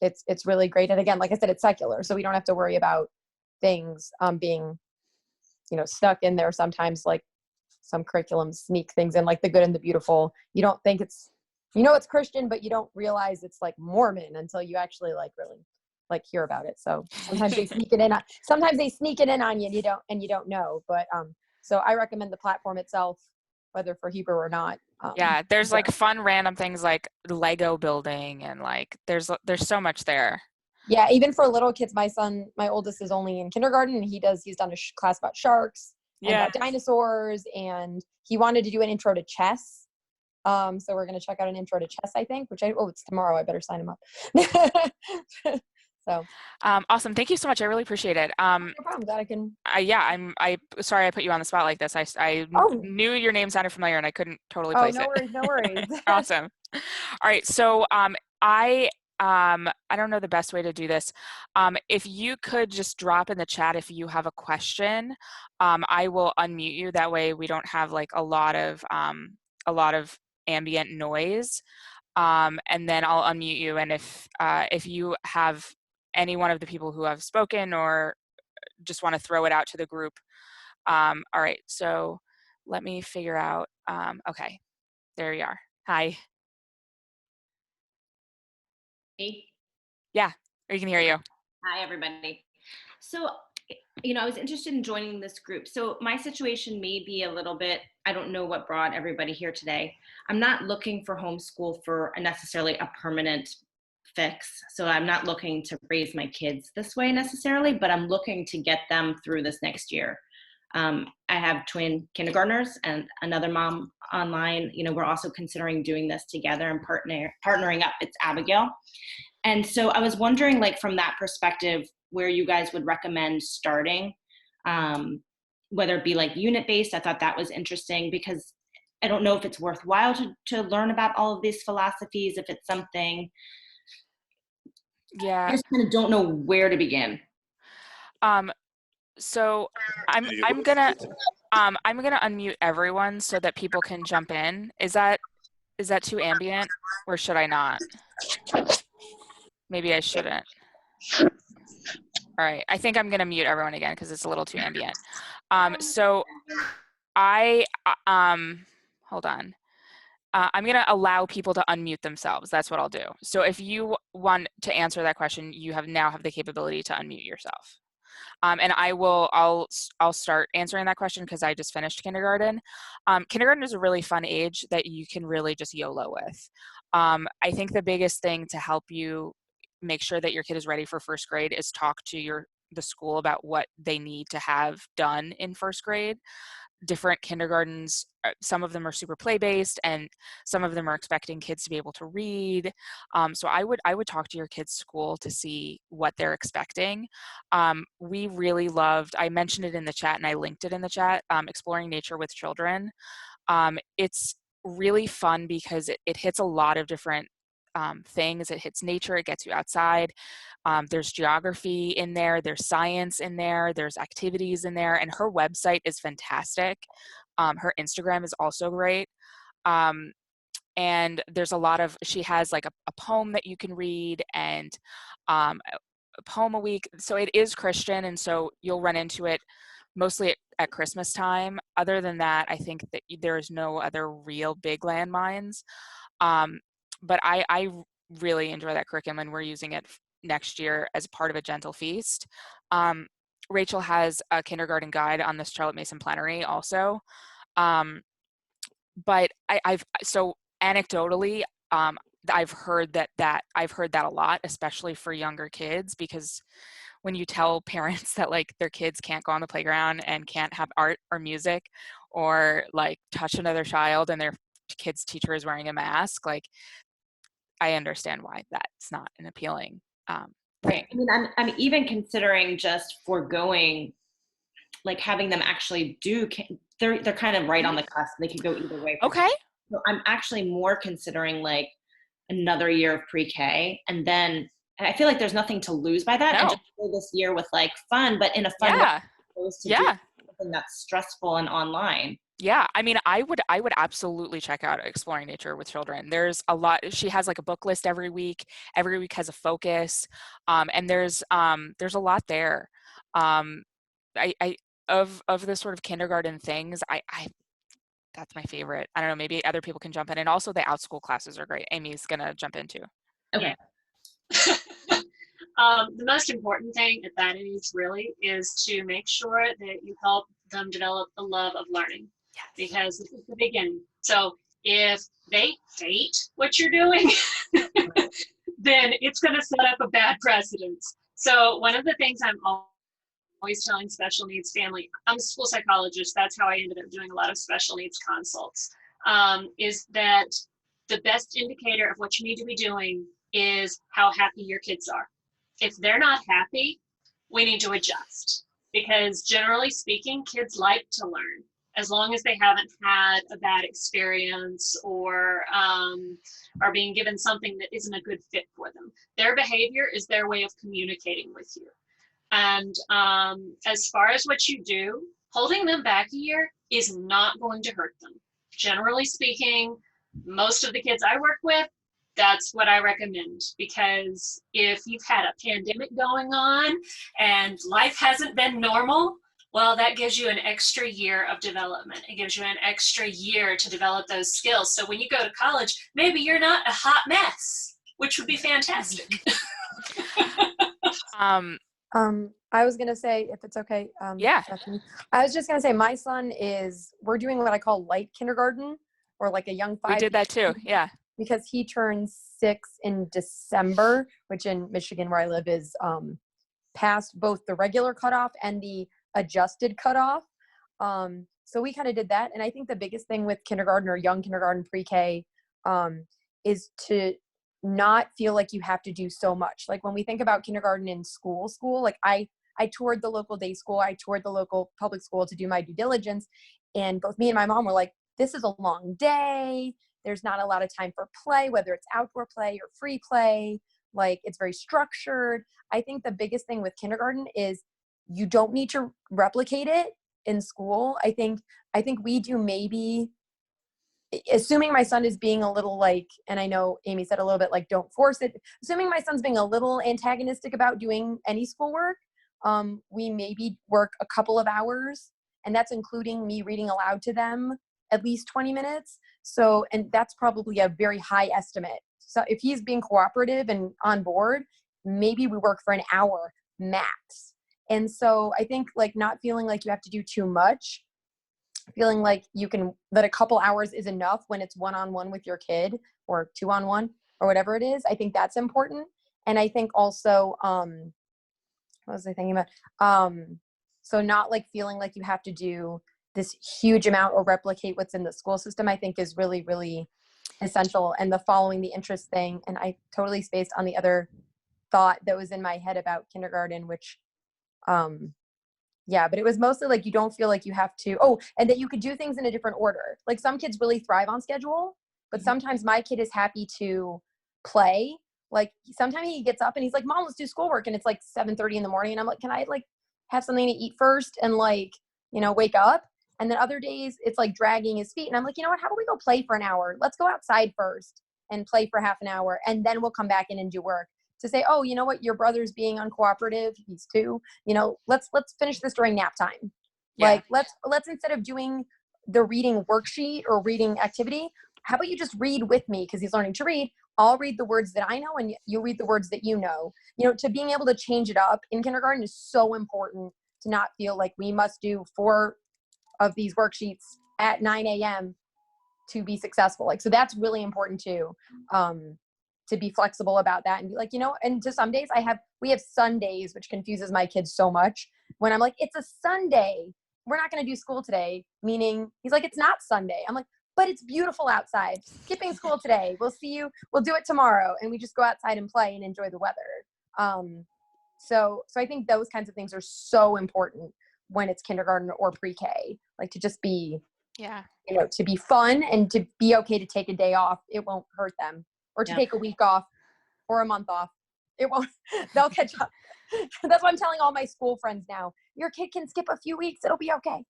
It's really great. And again, like I said, it's secular, so we don't have to worry about things being stuck in there. Sometimes like some curriculums sneak things in, like the good and the beautiful. You don't think it's Christian, but you don't realize it's like Mormon until you actually like really like hear about it. So sometimes they sneak it in on you and you don't know. But so I recommend the platform itself, whether for Hebrew or not. Yeah, there's like fun random things like Lego building, and like there's so much there. Yeah, even for little kids, my oldest is only in kindergarten, and he's done a class about sharks and about dinosaurs, and he wanted to do an intro to chess. So we're going to check out an intro to chess, I think, it's tomorrow. I better sign him up. So awesome. Thank you so much. I really appreciate it. No problem. Glad I can. I'm sorry I put you on the spot like this. I knew your name sounded familiar and I couldn't totally place it. No worries. Awesome. All right. So I don't know the best way to do this. If you could just drop in the chat if you have a question, I will unmute you. That way we don't have like a lot of ambient noise. And then I'll unmute you. And if you have any one of the people who have spoken or just want to throw it out to the group. All right, so let me figure out, okay, there we are. Hi. Me? Yeah, we can hear you. Hi, everybody. So, I was interested in joining this group. So my situation may be a little bit, I don't know what brought everybody here today. I'm not looking for homeschool for necessarily a permanent fix. So I'm not looking to raise my kids this way necessarily, but I'm looking to get them through this next year. I have twin kindergartners and another mom online. We're also considering doing this together and partnering up. It's Abigail. And so I was wondering, like, from that perspective, where you guys would recommend starting, whether it be like unit-based. I thought that was interesting because I don't know if it's worthwhile to learn about all of these philosophies, if it's something. Yeah. I just kind of don't know where to begin. So I'm gonna unmute everyone so that people can jump in. Is that too ambient, or should I not? Maybe I shouldn't. All right, I think I'm gonna mute everyone again because it's a little too ambient. So hold on. I'm gonna allow people to unmute themselves. That's what I'll do. So if you want to answer that question, you now have the capability to unmute yourself. And I'll start answering that question because I just finished kindergarten. Kindergarten is a really fun age that you can really just YOLO with. I think the biggest thing to help you make sure that your kid is ready for first grade is talk to the school about what they need to have done in first grade. Different kindergartens, some of them are super play-based and some of them are expecting kids to be able to read. So I would talk to your kid's school to see what they're expecting. We really loved, I mentioned it in the chat and I linked it in the chat, Exploring Nature with Children. It's really fun because it hits a lot of different things. It hits nature, it gets you outside. There's geography in there, there's science in there, there's activities in there, and her website is fantastic. Her Instagram is also great. And there's a lot of, she has like a poem that you can read and a poem a week. So it is Christian, and so you'll run into it mostly at Christmas time. Other than that, I think that there's no other real big landmines. But I really enjoy that curriculum, and we're using it next year as part of a gentle feast. Rachel has a kindergarten guide on this Charlotte Mason Plenary also. But so anecdotally, I've heard that a lot, especially for younger kids, because when you tell parents that like their kids can't go on the playground and can't have art or music or like touch another child and their kid's teacher is wearing a mask, like I understand why that's not an appealing thing. Right. I mean, I'm even considering just foregoing, like having them actually they're kind of right on the cusp. They could go either way. Okay. So I'm actually more considering like another year of pre-K, and I feel like there's nothing to lose by that. No. And just go this year with like fun, but in a fun way, as opposed to do something that's stressful and online. Yeah, I mean, I would absolutely check out Exploring Nature with Children. There's a lot. She has like a book list every week. Every week has a focus, and there's a lot there. Of the sort of kindergarten things, I that's my favorite. I don't know, maybe other people can jump in, and also the Outschool classes are great. Amy's gonna jump in too. Okay. The most important thing at that age really is to make sure that you help them develop the love of learning. Yes. Because this is the beginning. So if they hate what you're doing, then it's going to set up a bad precedence. So one of the things I'm always telling special needs family, I'm a school psychologist, that's how I ended up doing a lot of special needs consults, is that the best indicator of what you need to be doing is how happy your kids are. If they're not happy, we need to adjust. Because generally speaking, kids like to learn, as long as they haven't had a bad experience or are being given something that isn't a good fit for them. Their behavior is their way of communicating with you. And as far as what you do, holding them back a year is not going to hurt them. Generally speaking, most of the kids I work with, that's what I recommend, because if you've had a pandemic going on and life hasn't been normal, well, that gives you an extra year of development. It gives you an extra year to develop those skills. So when you go to college, maybe you're not a hot mess, which would be fantastic. I was gonna say, if it's okay, Yeah. Stephanie, I was just gonna say my son we're doing what I call light kindergarten, or like a young 5. We did that too, yeah. Because he turns 6 in December, which in Michigan where I live is past both the regular cutoff and the adjusted cutoff. So we kind of did that. And I think the biggest thing with kindergarten or young kindergarten pre-K is to not feel like you have to do so much. Like when we think about kindergarten in school, like I toured the local day school, I toured the local public school to do my due diligence. And both me and my mom were like, this is a long day. There's not a lot of time for play, whether it's outdoor play or free play. Like it's very structured. I think the biggest thing with kindergarten is you don't need to replicate it in school. I think we do maybe assuming my son is being a little like, and I know Amy said a little bit like, don't force it. Assuming my son's being a little antagonistic about doing any schoolwork, we maybe work a couple of hours, and that's including me reading aloud to them at least 20 minutes. So, and that's probably a very high estimate. So if he's being cooperative and on board, maybe we work for an hour max. And so I think like not feeling like you have to do too much, feeling like that a couple hours is enough when it's one-on-one with your kid or two-on-one or whatever it is. I think that's important. And I think also, what was I thinking about? So not like feeling like you have to do this huge amount or replicate what's in the school system, I think is really, really essential. And the following the interest thing, and I totally spaced on the other thought that was in my head about kindergarten, which, yeah, but it was mostly like you don't feel like you have to, and that you could do things in a different order. Like some kids really thrive on schedule, but sometimes my kid is happy to play. Like sometimes he gets up and he's like, Mom, let's do schoolwork. And it's like 7:30 in the morning. And I'm like, can I like have something to eat first and like, wake up? And then other days it's like dragging his feet. And I'm like, you know what, how about we go play for an hour? Let's go outside first and play for half an hour. And then we'll come back in and do work. To say, oh, you know what, your brother's being uncooperative, he's 2, let's finish this during nap time. Yeah. Like let's instead of doing the reading worksheet or reading activity, how about you just read with me, because he's learning to read. I'll read the words that I know and you read the words that you know. To being able to change it up in kindergarten is so important, to not feel like we must do 4 of these worksheets at 9 a.m. to be successful. Like, so that's really important too. To be flexible about that and be like, and to some days we have Sundays, which confuses my kids so much when I'm like, it's a Sunday. We're not going to do school today. Meaning he's like, it's not Sunday. I'm like, but it's beautiful outside. Skipping school today. We'll see you. We'll do it tomorrow. And we just go outside and play and enjoy the weather. So I think those kinds of things are so important when it's kindergarten or pre-K, like to just be, to be fun and to be okay to take a day off. It won't hurt them. Or to take a week off or a month off. It won't, they'll catch up. That's what I'm telling all my school friends now. Your kid can skip a few weeks. It'll be okay.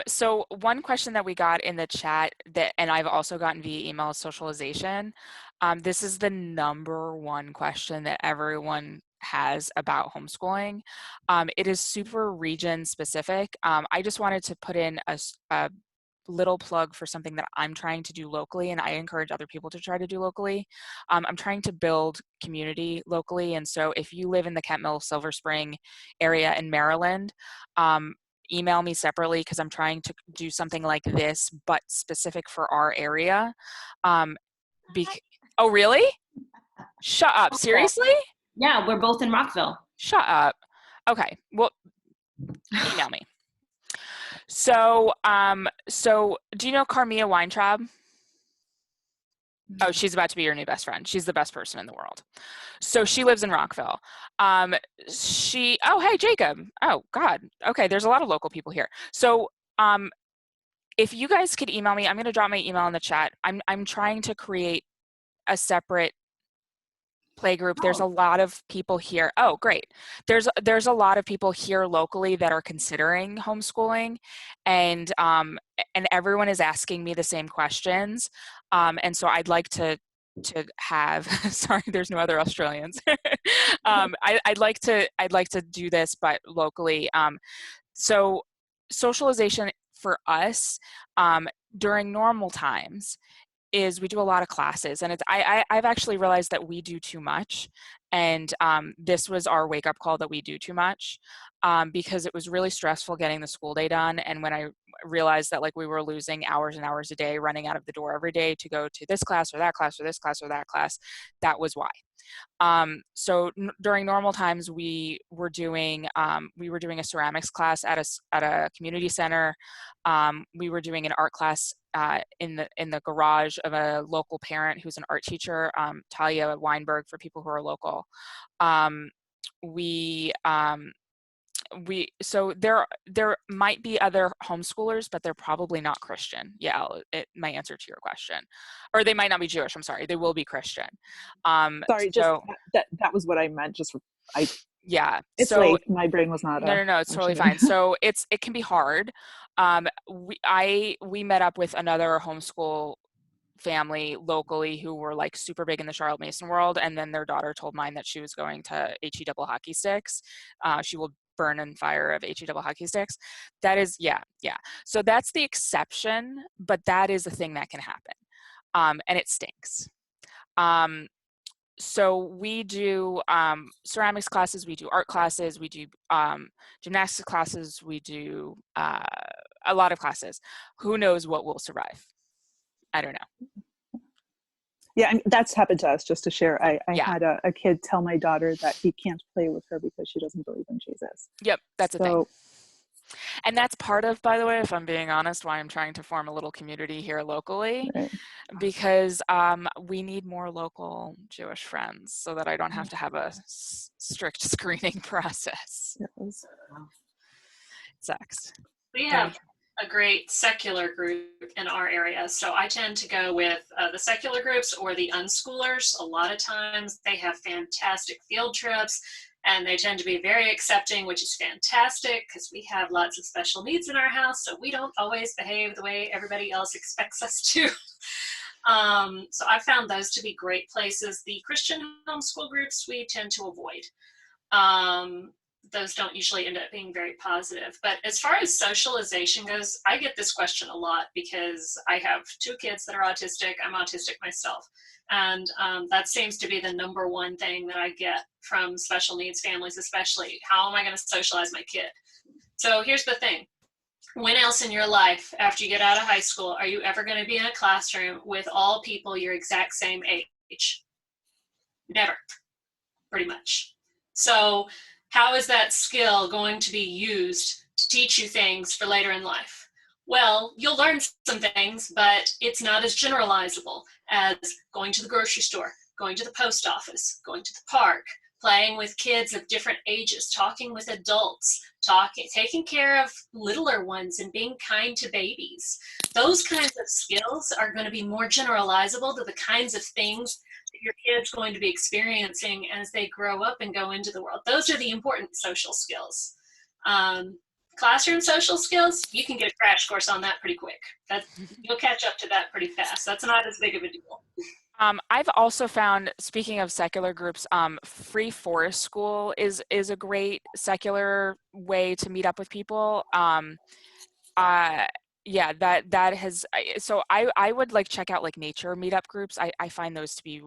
So one question that we got in the chat and I've also gotten via email, socialization. This is the number one question that everyone has about homeschooling. It is super region specific. I just wanted to put in a little plug for something that I'm trying to do locally, and I encourage other people to try to do locally. I'm trying to build community locally, and so if you live in the Kent Mill, Silver Spring area in Maryland, email me separately, because I'm trying to do something like this, but specific for our area. Oh, really? Shut up. Seriously? Yeah, we're both in Rockville. Shut up. Okay, well, email me. So do you know Carmia Weintraub? Oh, she's about to be your new best friend. She's the best person in the world. So she lives in Rockville. Oh, hey, Jacob. Oh, God. Okay, there's a lot of local people here. So if you guys could email me, I'm going to drop my email in the chat. I'm trying to create a separate playgroup. There's a lot of people here. Oh, great. There's a lot of people here locally that are considering homeschooling, and everyone is asking me the same questions. And so I'd like to have, sorry, there's no other Australians. I'd like to do this, but locally. So socialization for us during normal times is we do a lot of classes, and I've actually realized that we do too much, and this was our wake-up call that we do too much, because it was really stressful getting the school day done. And when I realized that like we were losing hours and hours a day running out of the door every day to go to this class or that class or this class or that class, that was why. So during normal times, we were doing a ceramics class at a community center. We were doing an art class in the garage of a local parent who's an art teacher, Talia Weinberg, for people who are local. So there might be other homeschoolers, but they're probably not Christian. Yeah, my answer to your question. Or they might not be Jewish, I'm sorry, they will be Christian. Sorry, so just that was what I meant. Just I Yeah. It's So late. My brain was not. no, it's totally functioning. fine. So it can be hard. We met up with another homeschool family locally who were like super big in the Charlotte Mason world, and then their daughter told mine that she was going to HE double hockey sticks. She will burn in fire of HE double hockey sticks. That is, yeah. So that's the exception, but that is a thing that can happen, and it stinks. So we do ceramics classes, we do art classes, we do gymnastics classes, we do a lot of classes. Who knows what will survive? I don't know. Yeah, I mean, that's happened to us. Just to share, I Yeah. had a kid tell my daughter that he can't play with her because she doesn't believe in Jesus. Yep, that's a thing. So, And that's part of, by the way, if I'm being honest, why I'm trying to form a little community here locally, right. because we need more local Jewish friends so that I don't have to have a strict screening process. It sucks. We have a great secular group in our area. So I tend to go with the secular groups or the unschoolers. A lot of times they have fantastic field trips and they tend to be very accepting, which is fantastic because we have lots of special needs in our house. So we don't always behave the way everybody else expects us to. So I found those to be great places. The Christian homeschool groups we tend to avoid. Those don't usually end up being very positive. But as far as socialization goes, I get this question a lot because I have 2 kids that are autistic. I'm autistic myself. And that seems to be the number one thing that I get from special needs families, especially. How am I going to socialize my kid? So here's the thing. When else in your life, after you get out of high school, are you ever going to be in a classroom with all people your exact same age? Never, pretty much. So how is that skill going to be used to teach you things for later in life? Well, you'll learn some things, but it's not as generalizable as going to the grocery store, going to the post office, going to the park, playing with kids of different ages, talking with adults, taking care of littler ones and being kind to babies. Those kinds of skills are going to be more generalizable to the kinds of things that your kid's going to be experiencing as they grow up and go into the world. Those are the important social skills. Classroom social skills, you can get a crash course on that pretty quick. You'll catch up to that pretty fast. That's not as big of a deal. I've also found, speaking of secular groups, Free Forest School is a great secular way to meet up with people. Yeah, that has, so I would like check out like nature meetup groups. I find those to be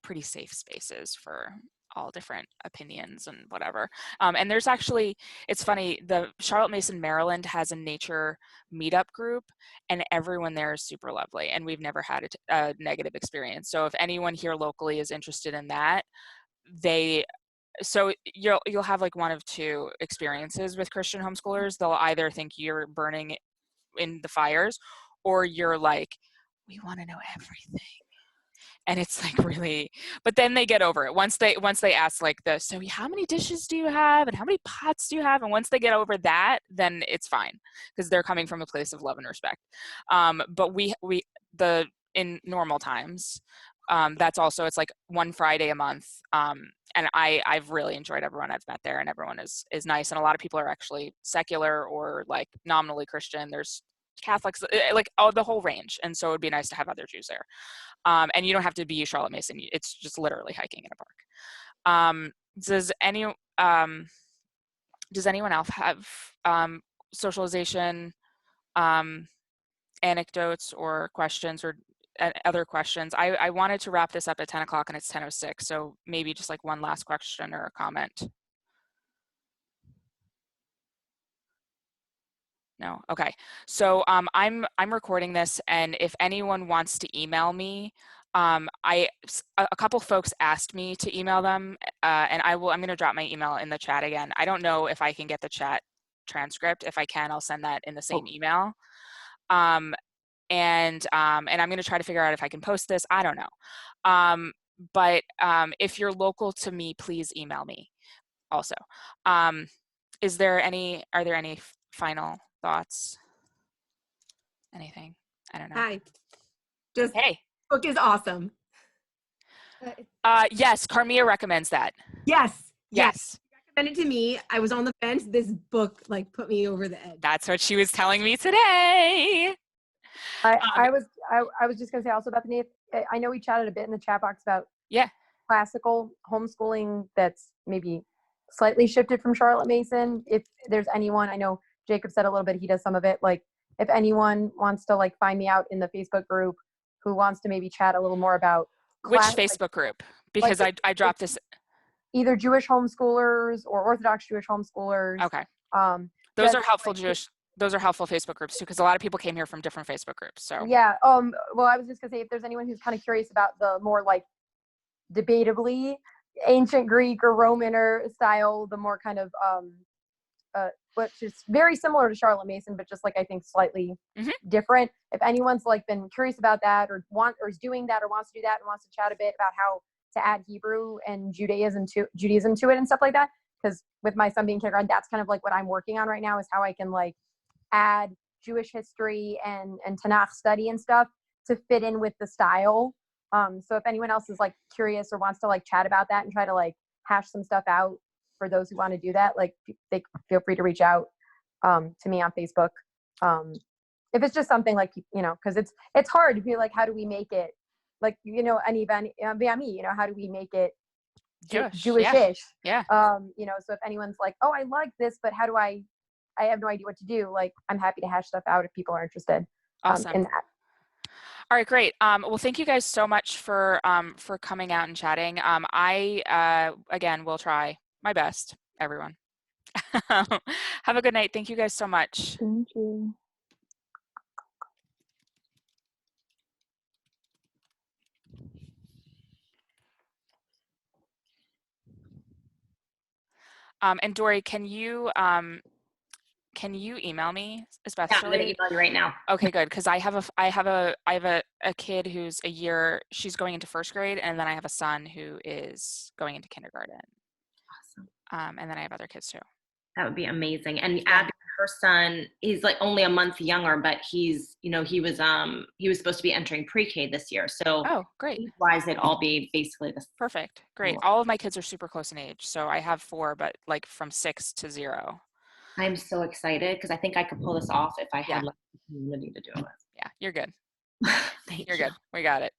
pretty safe spaces for all different opinions and whatever. And there's actually, it's funny, the Charlotte Mason, Maryland has a nature meetup group and everyone there is super lovely and we've never had a negative experience. So if anyone here locally is interested in that, so you'll have like one of 2 experiences with Christian homeschoolers. They'll either think you're burning in the fires or you're like, we want to know everything. And it's like really, but then they get over it. Once they ask like this, so how many dishes do you have and how many pots do you have? And once they get over that, then it's fine because they're coming from a place of love and respect. But in normal times, that's also, it's like one Friday a month. And I've really enjoyed everyone I've met there and everyone is nice. And a lot of people are actually secular or like nominally Christian. There's Catholics, like the whole range. And so it would be nice to have other Jews there. And you don't have to be Charlotte Mason. It's just literally hiking in a park. Does anyone else have socialization anecdotes or questions or other questions? I wanted to wrap this up at 10 o'clock and it's 10:06. So maybe just like one last question or a comment. No? Okay. So I'm recording this, and if anyone wants to email me, a couple folks asked me to email them, and I'm going to drop my email in the chat again. I don't know if I can get the chat transcript. If I can, I'll send that in the same email. And I'm going to try to figure out if I can post this. I don't know. But if you're local to me, please email me also. Are there any final thoughts? Anything? I don't know. Hi. Just Hey. book is awesome. Yes, Carmia recommends that. Yes. Yes. sent it to me. I was on the fence. This book like put me over the edge. That's what she was telling me today. I was just gonna say also, Bethany, I know we chatted a bit in the chat box about Yeah. classical homeschooling that's maybe slightly shifted from Charlotte Mason. If there's anyone, I know Jacob said a little bit, he does some of it. Like if anyone wants to like find me out in the Facebook group who wants to maybe chat a little more about Which Facebook group? Because I dropped this. Either Jewish homeschoolers or Orthodox Jewish homeschoolers. Okay. Those just are helpful those are helpful Facebook groups too, because a lot of people came here from different Facebook groups. So yeah. Well, I was just gonna say, if there's anyone who's kind of curious about the more like debatably ancient Greek or Roman or style, the more kind of which is very similar to Charlotte Mason, but just like I think slightly different. If anyone's like been curious about that or is doing that or wants to do that and wants to chat a bit about how to add Hebrew and Judaism to it and stuff like that, because with my son being kindergarten, that's kind of like what I'm working on right now, is how I can like add Jewish history and Tanakh study and stuff to fit in with the style. So if anyone else is like curious or wants to like chat about that and try to like hash some stuff out for those who want to do that, like they feel free to reach out to me on Facebook. If it's just something like, you know, because it's hard to be like, how do we make it like, you know, an event, you know, how do we make it Jewish-ish? Yeah. You know, so if anyone's like, oh, I like this, but how do I have no idea what to do. Like, I'm happy to hash stuff out if people are interested Awesome. in that. All right, great. Well, thank you guys so much for coming out and chatting. I, again, will try my best, everyone. Have a good night. Thank you guys so much. Thank you. And Dory, can you email me, especially? Yeah, I'm gonna email you right now. Okay, good, because I have a kid who's a year. She's going into first grade, and then I have a son who is going into kindergarten. Awesome. And then I have other kids too. That would be amazing. And Abby, her son, he's like only a month younger, but he's, you know, he was supposed to be entering pre-K this year. So oh, great. Why it'd all be basically the perfect. Great. All of my kids are super close in age. So I have 4, but like from 6 to 0. I'm so excited because I think I could pull this off if I had like the community to do it. Yeah, you're good. Thank you're you. good. We got it.